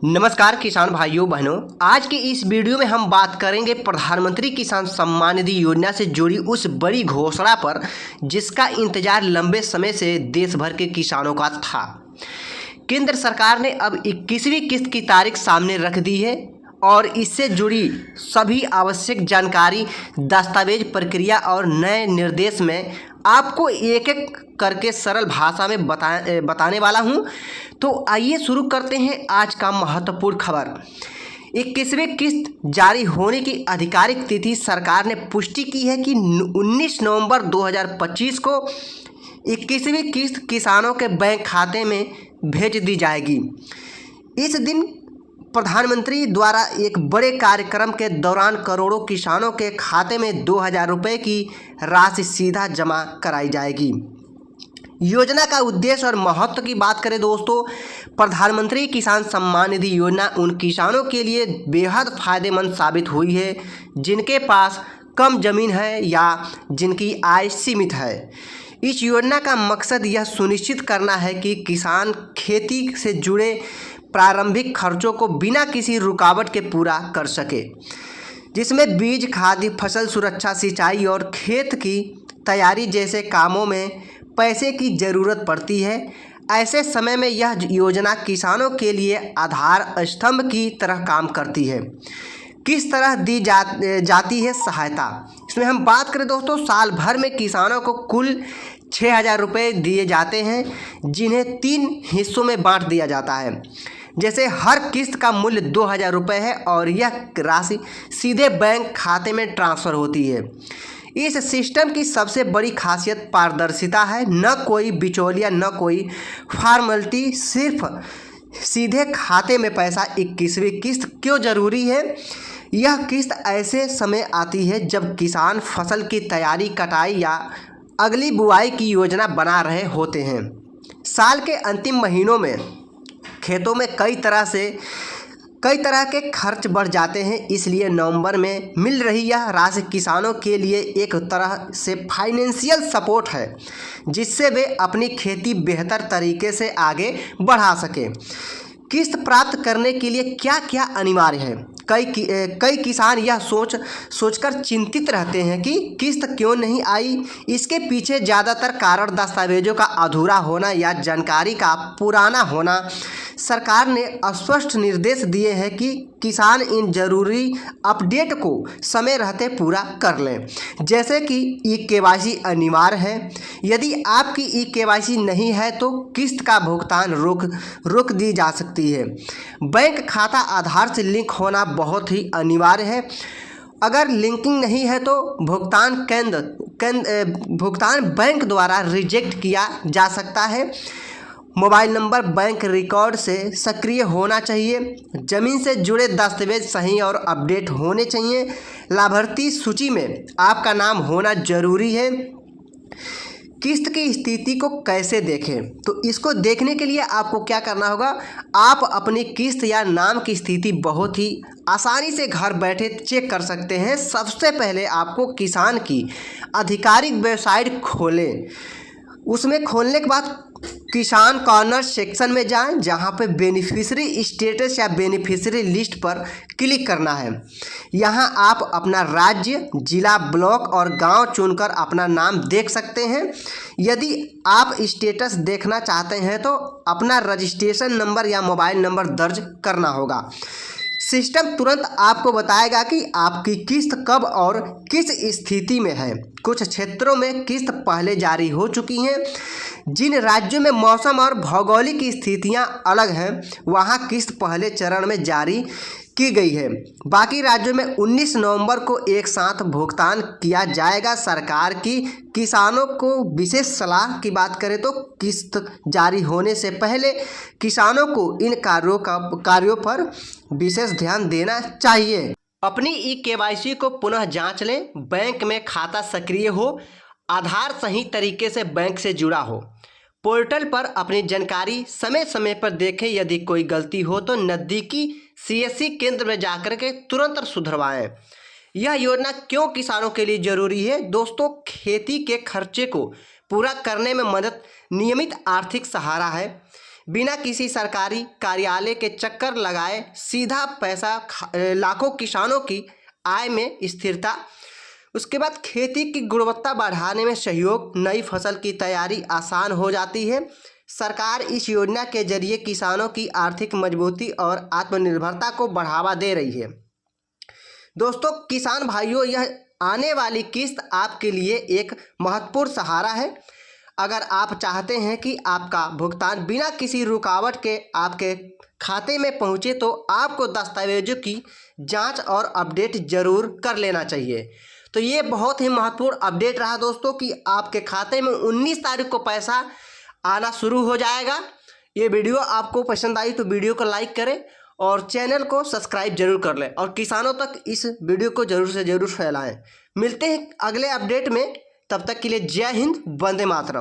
नमस्कार किसान भाइयों बहनों, आज के इस वीडियो में हम बात करेंगे प्रधानमंत्री किसान सम्मान निधि योजना से जुड़ी उस बड़ी घोषणा पर जिसका इंतजार लंबे समय से देश भर के किसानों का था। केंद्र सरकार ने अब 21वीं किस्त की तारीख सामने रख दी है और इससे जुड़ी सभी आवश्यक जानकारी, दस्तावेज, प्रक्रिया और नए निर्देश में आपको एक एक करके सरल भाषा में बताने वाला हूं। तो आइए शुरू करते हैं आज का महत्वपूर्ण खबर। 21वीं किस्त जारी होने की आधिकारिक तिथि सरकार ने पुष्टि की है कि 19 नवंबर 2025 को 21वीं किस्त किसानों के बैंक खाते में भेज दी जाएगी। इस दिन प्रधानमंत्री द्वारा एक बड़े कार्यक्रम के दौरान करोड़ों किसानों के खाते में 2000 रुपये की राशि सीधा जमा कराई जाएगी। योजना का उद्देश्य और महत्व की बात करें दोस्तों, प्रधानमंत्री किसान सम्मान निधि योजना उन किसानों के लिए बेहद फायदेमंद साबित हुई है जिनके पास कम जमीन है या जिनकी आय सीमित है। इस योजना का मकसद यह सुनिश्चित करना है कि किसान खेती से जुड़े प्रारंभिक खर्चों को बिना किसी रुकावट के पूरा कर सके, जिसमें बीज, खाद, फसल सुरक्षा, सिंचाई और खेत की तैयारी जैसे कामों में पैसे की ज़रूरत पड़ती है। ऐसे समय में यह योजना किसानों के लिए आधार स्तंभ की तरह काम करती है। किस तरह दी जाती है सहायता, इसमें हम बात करें दोस्तों, साल भर में किसानों को कुल 6000 रुपये दिए जाते हैं जिन्हें 3 हिस्सों में बांट दिया जाता है। जैसे हर किस्त का मूल्य 2000 रुपये है और यह राशि सीधे बैंक खाते में ट्रांसफ़र होती है। इस सिस्टम की सबसे बड़ी खासियत पारदर्शिता है। न कोई बिचौलिया, न कोई फॉर्मेलिटी, सिर्फ सीधे खाते में पैसा। 21वीं किस्त क्यों ज़रूरी है? यह किस्त ऐसे समय आती है जब किसान फसल की तैयारी, कटाई या अगली बुआई की योजना बना रहे होते हैं। साल के अंतिम महीनों में खेतों में कई तरह के खर्च बढ़ जाते हैं, इसलिए नवंबर में मिल रही यह राशि किसानों के लिए एक तरह से फाइनेंशियल सपोर्ट है जिससे वे अपनी खेती बेहतर तरीके से आगे बढ़ा सकें। किस्त प्राप्त करने के लिए क्या क्या अनिवार्य है? कई किसान यह सोचकर चिंतित रहते हैं कि किस्त क्यों नहीं आई। इसके पीछे ज़्यादातर कारण दस्तावेजों का अधूरा होना या जानकारी का पुराना होना। सरकार ने स्पष्ट निर्देश दिए हैं कि किसान इन जरूरी अपडेट को समय रहते पूरा कर लें, जैसे कि ई-केवाईसी अनिवार्य है। यदि आपकी ई-केवाईसी नहीं है तो किस्त का भुगतान रोक दी जा सकती है। बैंक खाता आधार से लिंक होना बहुत ही अनिवार्य है। अगर लिंकिंग नहीं है तो भुगतान बैंक द्वारा रिजेक्ट किया जा सकता है। मोबाइल नंबर बैंक रिकॉर्ड से सक्रिय होना चाहिए। ज़मीन से जुड़े दस्तावेज सही और अपडेट होने चाहिए। लाभार्थी सूची में आपका नाम होना जरूरी है। किस्त की स्थिति को कैसे देखें? तो इसको देखने के लिए आपको क्या करना होगा, आप अपनी किस्त या नाम की स्थिति बहुत ही आसानी से घर बैठे चेक कर सकते हैं। सबसे पहले आपको किसान की आधिकारिक वेबसाइट खोलें। उसमें खोलने के बाद किसान कॉर्नर सेक्शन में जाएं, जहां पे बेनिफिशियरी स्टेटस या बेनिफिशियरी लिस्ट पर क्लिक करना है। यहां आप अपना राज्य, जिला, ब्लॉक और गांव चुनकर अपना नाम देख सकते हैं। यदि आप स्टेटस देखना चाहते हैं तो अपना रजिस्ट्रेशन नंबर या मोबाइल नंबर दर्ज करना होगा। सिस्टम तुरंत आपको बताएगा कि आपकी किस्त कब और किस स्थिति में है। कुछ क्षेत्रों में किस्त पहले जारी हो चुकी हैं। जिन राज्यों में मौसम और भौगोलिक स्थितियां अलग हैं वहां किस्त पहले चरण में जारी की गई है। बाकी राज्यों में 19 नवंबर को एक साथ भुगतान किया जाएगा। सरकार की किसानों को विशेष सलाह की बात करें तो किस्त जारी होने से पहले किसानों को इन कार्यों पर विशेष ध्यान देना चाहिए। अपनी ई-केवाईसी को पुनः जांच लें। बैंक में खाता सक्रिय हो, आधार सही तरीके से बैंक से जुड़ा हो। पोर्टल पर अपनी जानकारी समय समय पर देखें। यदि कोई गलती हो तो नज़दीकी CSC केंद्र में जाकर के तुरंत सुधरवाएं। यह योजना क्यों किसानों के लिए ज़रूरी है? दोस्तों, खेती के खर्चे को पूरा करने में मदद, नियमित आर्थिक सहारा है। बिना किसी सरकारी कार्यालय के चक्कर लगाए सीधा पैसा लाखों किसानों की आय में स्थिरता। उसके बाद खेती की गुणवत्ता बढ़ाने में सहयोग, नई फसल की तैयारी आसान हो जाती है। सरकार इस योजना के जरिए किसानों की आर्थिक मजबूती और आत्मनिर्भरता को बढ़ावा दे रही है। दोस्तों किसान भाइयों, यह आने वाली किस्त आपके लिए एक महत्वपूर्ण सहारा है। अगर आप चाहते हैं कि आपका भुगतान बिना किसी रुकावट के आपके खाते में पहुंचे तो आपको दस्तावेजों की जांच और अपडेट ज़रूर कर लेना चाहिए। तो ये बहुत ही महत्वपूर्ण अपडेट रहा दोस्तों कि आपके खाते में 19 तारीख को पैसा आना शुरू हो जाएगा। ये वीडियो आपको पसंद आई तो वीडियो को लाइक करें और चैनल को सब्सक्राइब जरूर कर लें और किसानों तक इस वीडियो को ज़रूर से ज़रूर फैलाएं। मिलते हैं अगले अपडेट में, तब तक के लिए जय हिंद, वंदे मातरम।